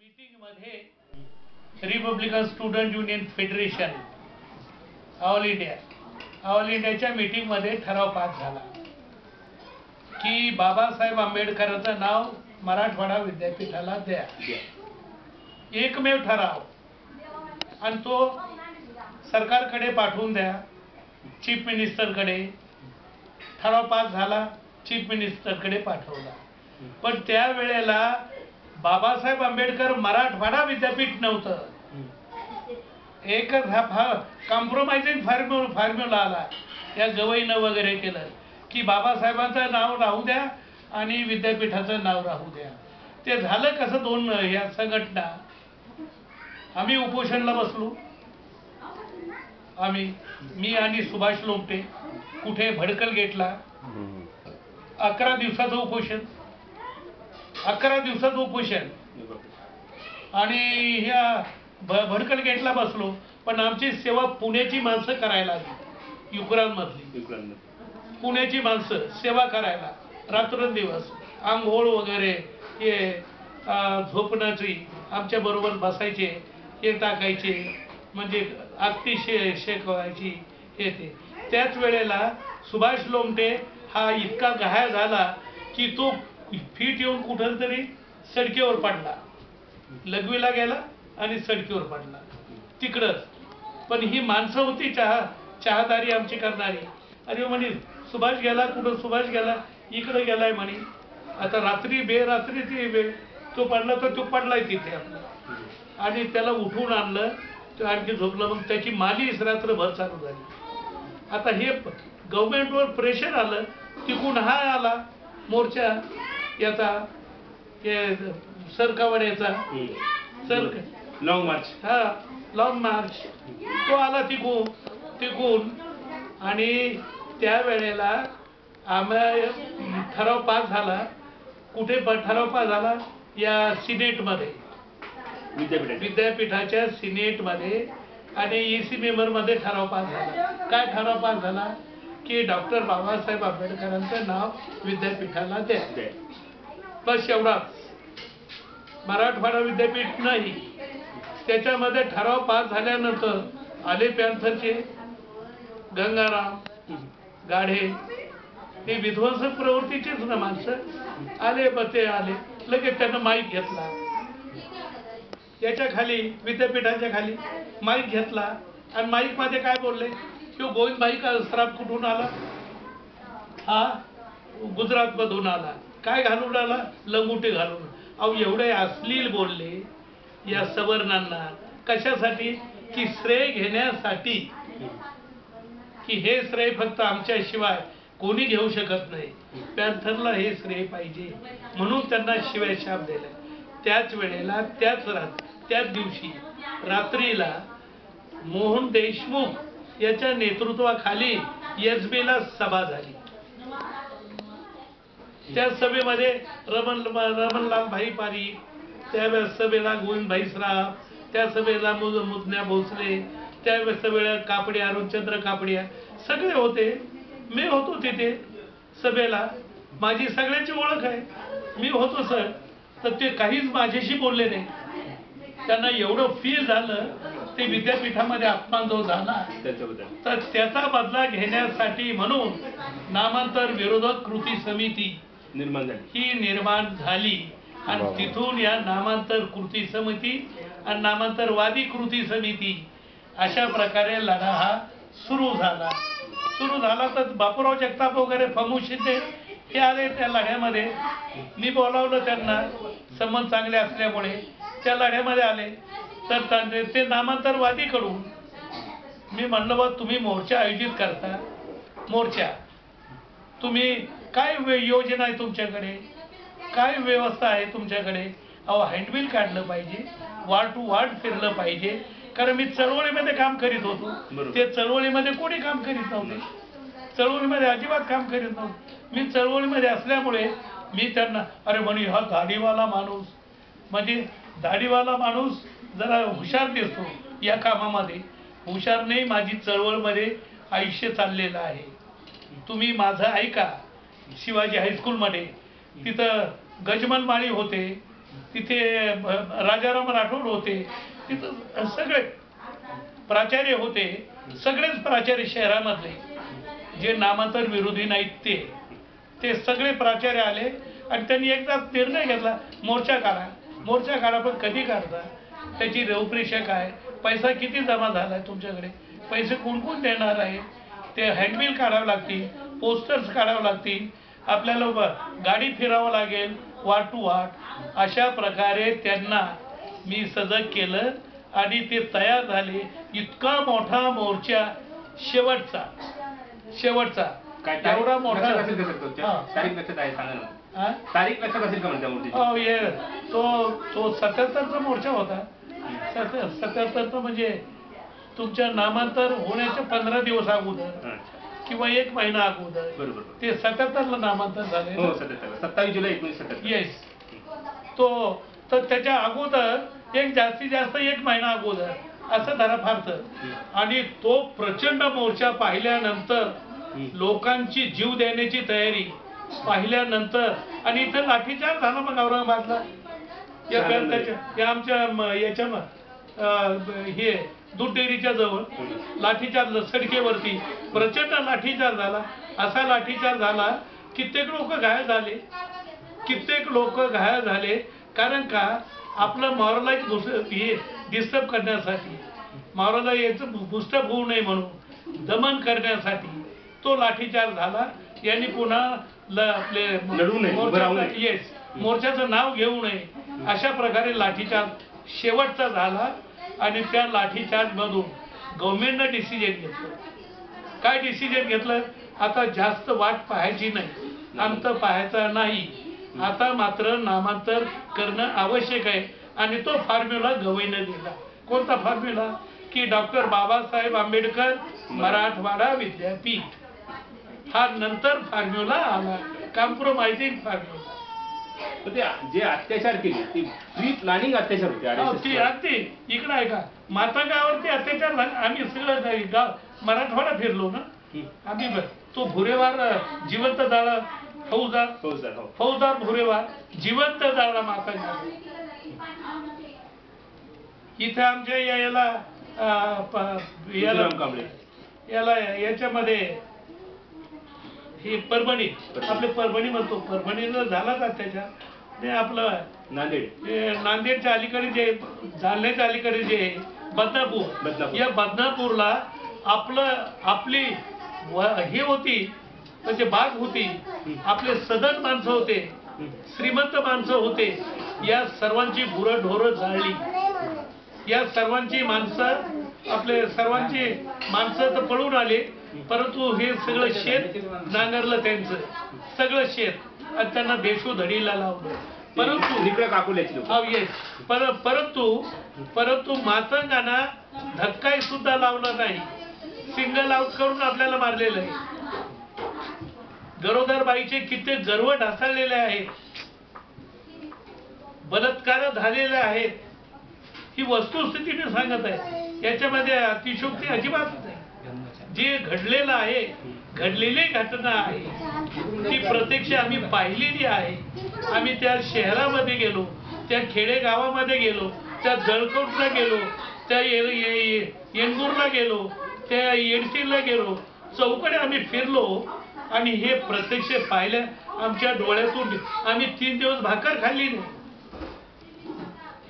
मीटिंगमध्ये Republican student union federation all इंडियाच्या मीटिंगमध्ये ठराव पास झाला की बाबासाहेब आंबेडकरांचं नाव मराठवाडा विद्यापीठाला द्या. एकमेव ठराव, आणि तो सरकारकडे पाठवून द्या, चीफ मिनिस्टरकडे. ठराव पास झाला, चीफ मिनिस्टरकडे पाठवला. पण त्यावेळेला बाबासाहेब आंबेडकर मराठवाडा विद्यापीठ नव्हतं. एकच हा कॉम्प्रोमाइजिंग फॉर्म्युला आला या गवईनं वगैरे केलं की बाबासाहेबांचं नाव राहू द्या आणि विद्यापीठाचं नाव राहू द्या. ते झालं कसं? दोन या संघटना आम्ही उपोषणला बसलो. मी आणि सुभाष लोमटे कुठे भडकल गेटला 11 दिवसाचं उपोषण. 11 दिवसाचं उपोषण आणि ह्या भडकल गेटला बसलो. पण आमची सेवा पुण्याची माणसं करायला आली. युक्रांमधली पुण्याची माणसं सेवा करायला रात्रंदिवस आंघोळ वगैरे हे झोपण्याची आमच्या बरोबर बसायचे, हे टाकायचे, म्हणजे आगती शेकवायची हे ते. त्याच वेळेला सुभाष लोमटे हा इतका घाया झाला की तो फीट येऊन कुठं तरी सडकेवर पडला. लघवीला गेला आणि सडकीवर पडला तिकडंच. पण ही माणसं होती चहादारी आमची करणारी. अरे म्हणे सुभाष गेला कुठं? सुभाष गेला इकडं गेलाय म्हणे. आता रात्री बेरात्री ती वेळ तो पडला तर तो पडलाय तिथे आपला, आणि त्याला उठून आणलं. तो आणखी झोपलं. मग त्याची मालिश रात्रभर चालू झाली. आता हे गव्हर्नमेंटवर प्रेशर आलं. तिकून हा आला मोर्चा याचा, सरकावाड्याचा लॉंग मार्च. लॉंग मार्च तो आला तिकून. आणि त्यावेळेला आम्हाला ठराव पास झाला. कुठे ठराव पास झाला? या सिनेटमध्ये, विद्यापीठाच्या सिनेटमध्ये आणि EC मेंबरमध्ये ठराव पास झाला. काय ठराव पास झाला? की डॉक्टर बाबासाहेब आंबेडकरांचं नाव विद्यापीठाला द्या. बस एवढाच. मराठवाडा विद्यापीठ नाही. त्याच्यामध्ये ठराव पास झाल्यानंतर आले पॅन्थरचे गंगाराम गाढे, हे विध्वंसक प्रवृत्तीचेच ना माणसं आले. ते आले लगेच त्यानं माईक घेतला. याच्या खाली विद्यापीठाच्या खाली माईक घेतला आणि माईक मध्ये काय बोलले? तो गोविंदभाई का सराफ कुठून आला? हा गुजरात मधून आला. काय घालून आला? लंगोटी घालून. अहो एवढे अश्लील बोलले या सवर्णांना. कशासाठी? की श्रेय घेण्यासाठी, की हे श्रेय फक्त आमच्याशिवाय कोणी घेऊ शकत नाही, पॅन्थरला हे श्रेय पाहिजे, म्हणून त्यांना शिवाय शाप दिला. त्याच वेळेला त्याच दिवशी रात्रीला मोहन देशमुख याच्या नेतृत्वाखाली SBला सभा झाली. त्या सभेमध्ये रमणलाल भाई पारी, त्या सभेला गोविंदभाई सराफ, त्या सभेला मुदन्या भोसले, त्या सभेला कापडे, अरुणचंद्र कापडिया सगळे होते. मी होतो तिथे सभेला. माझी सगळ्यांची ओळख आहे. मी होतो सर. तर ते काहीच माझ्याशी बोलले नाही. त्यांना एवढं फील झालं ते विद्यापीठामध्ये अपमान जो झाला तर त्याचा बदला घेण्यासाठी म्हणून नामांतर विरोधक कृती समिती निर्माण झाली. आणि तिथून या नामांतर कृती समिती आणि नामांतरवादी कृती समिती अशा प्रकारे लढा हा सुरू झाला. तर बापूराव जगताप वगैरे फमू शिंदे हे आले त्या लढ्यामध्ये. मी बोलावलं त्यांना, संबंध चांगले असल्यामुळे त्या लढ्यामध्ये आले. तर ते नामांतरवादीकडून मी म्हणलं बा तुम्ही मोर्चा आयोजित करता, मोर्चा तुम्ही काय योजना आहे तुमच्याकडे, काय व्यवस्था आहे तुमच्याकडे? अहो हँडबिल काढलं पाहिजे, वार्ड टू वार्ड फिरलं पाहिजे. कारण मी चळवळीमध्ये काम करीत होतो. ते चळवळीमध्ये कोणी काम करीत नव्हते. चळवळीमध्ये अजिबात काम करीत नव्हते. मी चळवळीमध्ये असल्यामुळे मी त्यांना अरे म्हणे हा दाढीवाला माणूस, म्हणजे दाढीवाला माणूस जरा हुशार दिसतो या कामामध्ये. हुशार नाही, माझी चळवळमध्ये आयुष्य चाललेलं आहे. तुम्ही माझं ऐका. शिवाजी हायस्कूलमध्ये तिथं गजमल माळी होते, तिथे राजाराम राठोड होते, तिथं सगळे प्राचार्य होते, सगळेच प्राचार्य शहरामधले जे नामांतर विरोधी नाहीत ते सगळे प्राचार्य आले आणि त्यांनी एकदाच निर्णय घेतला, मोर्चा काढा. मोर्चा काढा, पण कधी काढता, त्याची रूपरेषा काय, पैसा किती जमा झाला तुमच्याकडे, पैसे कोण कोण देणार आहे, ते हँडबिल काढावं लागतील, पोस्टर्स काढावं लागतील, आपल्याला गाडी फिरावं लागेल वाट टू वाट. अशा प्रकारे त्यांना मी सजग केलं आणि ते तयार झाले. इतका मोठा मोर्चा, शेवटचा एवढा मोठा तारीख लक्षात आहे, सांगा ना. तारीख लक्षात असेल का म्हणता मूर्ती? हो, ये तो 77चा मोर्चा होता. 77 म्हणजे तुमच्या नामांतर होण्याच्या 15 दिवस अगोदर किंवा 1 महिना अगोदर. बरोबर. ते 77ला नामांतर झाले. हो, 27 जुलै 1977. येस. तर त्याच्या अगोदर जास्तीत जास्त 1 महिना अगोदर असं धरा फारतं. आणि तो प्रचंड मोर्चा पाहिल्यानंतर, लोकांची जीव देण्याची तयारी पाहिल्यानंतर, आणि इथं लाठीचार्ज झाला मग औरंगाबादला या आमच्या याच्या हे दूध डेअरीच्या जवळ लाठीचार्ज, सडकेवरती प्रचंड लाठीचार्ज झाला. असा लाठीचार्ज झाला, कित्येक लोक घायल झाले. कारण का, आपलं मॉरलाईज हे डिस्टर्ब करण्यासाठी, मॉरला याचं डिस्टर्ब होऊ नये म्हणून दमन करण्यासाठी तो लाठीचार्ज झाला. यांनी पुन्हा आपले मोर्चाचं नाव घेऊ नये अशा प्रकारे लाठीचार्ज शेवटचा झाला. आणि त्या लाठीचार्ज मधून गव्हर्नमेंटनं डिसिजन घेतलं. काय डिसिजन घेतलं? आता जास्त वाट पाहायची नाही, अंत पाहायचा नाही, आता मात्र नामांतर करणं आवश्यक आहे. आणि तो फॉर्म्युला गवईनं दिला. कोणता फॉर्म्युला? की डॉक्टर बाबासाहेब आंबेडकर मराठवाडा विद्यापीठ हा नंतर फॉर्म्युला आला, कॉम्प्रोमाइजिंग फॉर्म्युला. जे अत्याचार केले ते प्री प्लॅनिंग अत्याचार होते. अगदी इकडं आहे का, मातागावरती अत्याचार झाले. आम्ही सगळं गाव मराठवाडा फिरलो ना आम्ही. तो भुरेवार जिवंत जाळा, फौजदार भुरेवार जिवंत जाळा मातागाव. इथे आमच्या याच्यामध्ये हे परभणी, आपले परभणी म्हणतो, परभणीला झालाच अत्याचार. ते आपलं नांदेडच्या अलीकडे जे, जालन्याच्या अलीकडे जे बदनापूर, या बदनापूरला आपली हे होती, म्हणजे बाग होती, आपले सदन माणसं होते, श्रीमंत माणसं होते. या सर्वांची गुरंढोरं जाळली. या सर्वांची माणसं तर पळून आले, परंतु हे सगळं शेत नांगरलं, त्यांचं सगळं शेत, आणि त्यांना देशोधडीला लावलं. परंतु मातंगांना धक्काही सुद्धा लावला नाही. सिंगल आउट करून आपल्याला मारलेलं आहे. गरोदर बाईचे कित्येक गर्व ढासळलेले आहेत, बलात्कार झालेले आहेत. ही वस्तुस्थिती मी सांगत आहे, याच्यामध्ये अतिशयोक्ती अजिबात नाही. जे घडलेलं आहे, घडलेली घटना आहे, ती प्रत्यक्ष आम्ही पाहिलेली आहे. आम्ही त्या शहरामध्ये गेलो, त्या खेडेगावामध्ये गेलो, त्या जळकोटला गेलो, त्या येंगूरला गेलो, त्या येडशीला गेलो, चौकडे आम्ही फिरलो आणि हे प्रत्यक्ष पाहिलं. आमच्या डोळ्यातून आम्ही 3 दिवस भाकर खाल्ली नाही.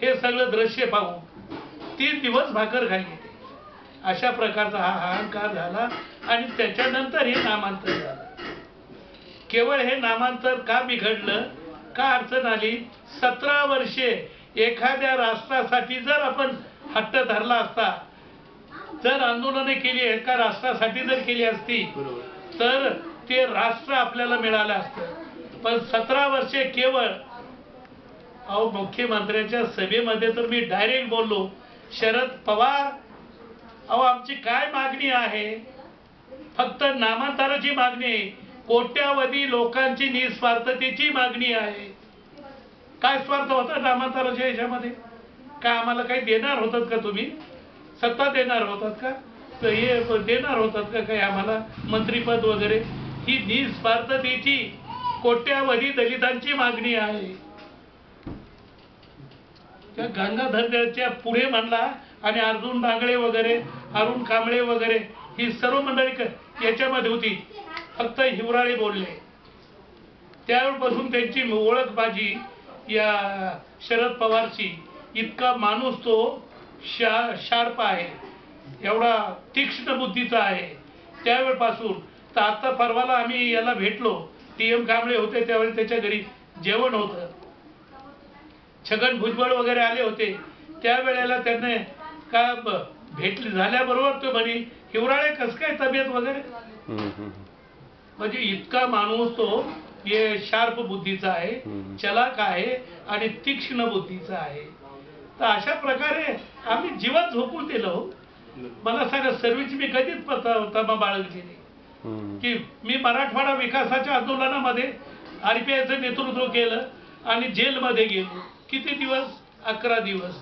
हे सगळं दृश्य पाहून 3 दिवस भाकर खाल्ली. अशा प्रकारचा हा अहंकार झाला. आणि त्याच्यानंतर हे नामांतर झालं. केवळ हे नामांतर का बिघडलं, का अडचण आली? 17 वर्षे एखाद्या राष्ट्रासाठी जर आपण हट्ट धरला असता, जर आंदोलने केली, एका राष्ट्रासाठी जर केली असती, तर ते राष्ट्र आपल्याला मिळालं असतं. पण 17 वर्षे केवळ मुख्यमंत्र्यांच्या सभेमध्ये तर मी डायरेक्ट बोललो, शरद पवार, आमची काय मागणी आहे? फक्त नामांतराची मागणी आहे. कोट्यावधी लोकांची निस्वार्थतेची मागणी आहे. काय स्वार्थ होता नामांतराच्या याच्यामध्ये? काय आम्हाला काही देणार होतात का? तुम्ही सत्ता देणार होतात का? हे देणार होतात का काही आम्हाला मंत्रीपद वगैरे? ही निस्वार्थतेची कोट्यावधी दलितांची मागणी आहे. त्या गंगाधरच्या पुढे म्हणला आणि अर्जुन डांगळे वगैरे, अरुण कांबळे वगैरे ही सर्व मंडळी याच्यामध्ये होती. फक्त हिवराळे बोलले. त्यावेळपासून त्यांची ओळख माझी या शरद पवारची. इतका माणूस तो शार्प आहे, एवढा तीक्ष्ण बुद्धीचा आहे. त्यावेळपासून तर आता परवाला आम्ही याला भेटलो, TM कांबळे होते त्यावेळी त्याच्या घरी जेवण होतं. छगन भुजबळ वगैरे आले होते. त्यावेळेला त्यांनी का भेटले झाल्याबरोबर तो म्हणे हिवराळे कस काय तब्येत वगैरे. म्हणजे इतका माणूस तो शार्प बुद्धीचा आहे, चलाक आहे आणि तीक्ष्ण बुद्धीचा आहे. तर अशा प्रकारे आम्ही जीवात झोपून दिलो. मला सांगा सर्व्हिस मी कधीच तमा बाळगली नाही. की मी मराठवाडा विकासाच्या आंदोलनामध्ये RPIचं नेतृत्व केलं आणि जेलमध्ये गेलो. किती दिवस? 11 दिवस.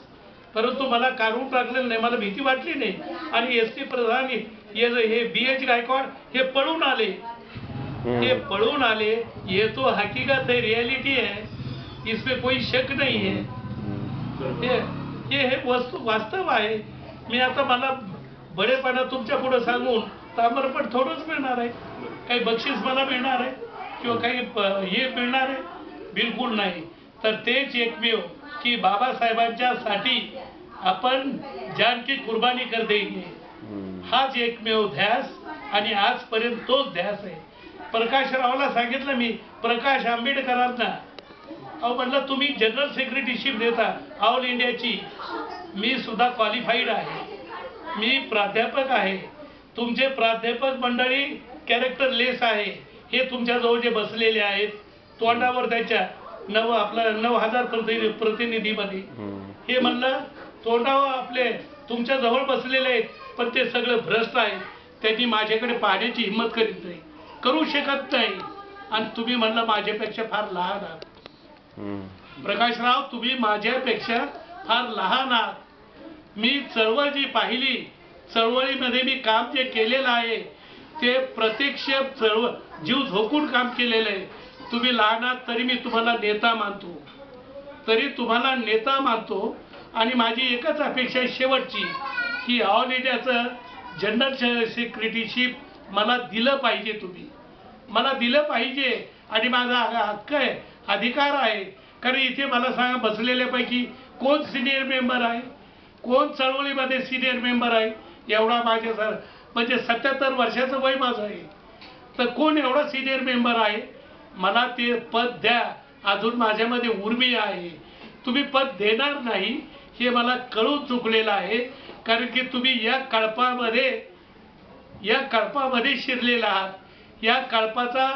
परंतु मला काढून टाकलेलं नाही, मला भीती वाटली नाही. आणि ST प्रधान हे BH गायकवाड हे पळून आले. ये पढ़ून आले, ये तो हकीकत है, रियलिटी है, इसमें कोई शक नहीं है. ये वस्तू वास्तव आहे. मी आता मला बडेपणा तुमच्या पुढे सांगून तामरपट थोडंच मिळणार आहे. काही बक्षीस मला मिळणार आहे किंवा काही हे मिळणार आहे? बिलकुल नाही. तर तेच एकमेव की बाबासाहेबांच्या साठी आपण जान की कुर्बानी कर देंगे, हाच एकमेव ध्यास आणि आजपर्यंत तोच ध्यास आहे. प्रकाशरावला सांगितलं मी, प्रकाश आंबेडकरांना, अहो म्हटलं तुम्ही जनरल सेक्रेटरीशिप देता ऑल इंडियाची, मी सुद्धा क्वालिफाईड आहे, मी प्राध्यापक आहे. तुमचे प्राध्यापक मंडळी कॅरेक्टर लेस आहे. हे तुमच्याजवळ जे बसलेले आहेत तोंडावर त्याच्या 9,000 प्रतिनिधीमध्ये हे म्हणलं तोंडावर आपले तुमच्या जवळ बसलेले आहेत, पण ते सगळं भ्रष्ट आहे. त्यांनी माझ्याकडे पाहण्याची हिंमत करीत नाही, करू शकत नाही. आणि तुम्ही म्हणलं माझ्यापेक्षा फार लहान आहात. प्रकाशराव, तुम्ही माझ्यापेक्षा फार लहान आहात. मी चळवळ जी पाहिली, चळवळीमध्ये मी काम जे केलेलं आहे ते प्रत्यक्ष चळवळ जीव झोकून काम केलेलं आहे. तुम्ही लहान आहात तरी मी तुम्हाला नेता मानतो, तरी तुम्हाला नेता मानतो. आणि माझी एकच अपेक्षा आहे शेवटची, की ऑल इंडियाचं जनरल सेक्रेटरीशिप मला दिलं पाहिजे. तुम्ही मला दिलं पाहिजे आणि माझा हक्क आहे, अधिकार आहे. कारण इथे मला सांगा बसलेल्यापैकी कोण सिनियर मेंबर आहे, कोण चळवळीमध्ये सिनियर मेंबर आहे? एवढा माझे सर म्हणजे 77 वर्षाचं वय माझं आहे, तर कोण एवढा सिनियर मेंबर आहे? मला ते पद द्या. अजून माझ्यामध्ये उर्मी आहे. तुम्ही पद देणार नाही हे मला कळून चुकलेलं आहे. कारण की तुम्ही या कळपामध्ये शिरलेला आहात. या कळपाचा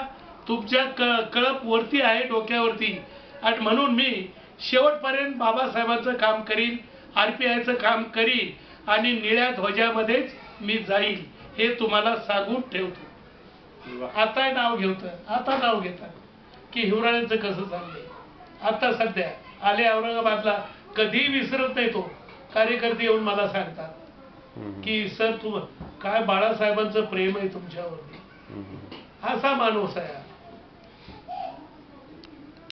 तुमच्या कळप वरती आहे, डोक्यावरती. आणि म्हणून मी शेवटपर्यंत बाबासाहेबांचं काम करीन, RPIचं काम करीन आणि निळ्या ध्वजामध्येच मी जाईल, हे तुम्हाला सांगून ठेवतो. आता नाव घेतात की हिवराळ्यांचं कसं चाललंय. आता सध्या आले औरंगाबादला, कधी विसरत नाही तो. कार्यकर्ते येऊन मला सांगतात की सर काय बाळासाहेबांचं प्रेम आहे तुमच्यावरती. असा माणूस आहे.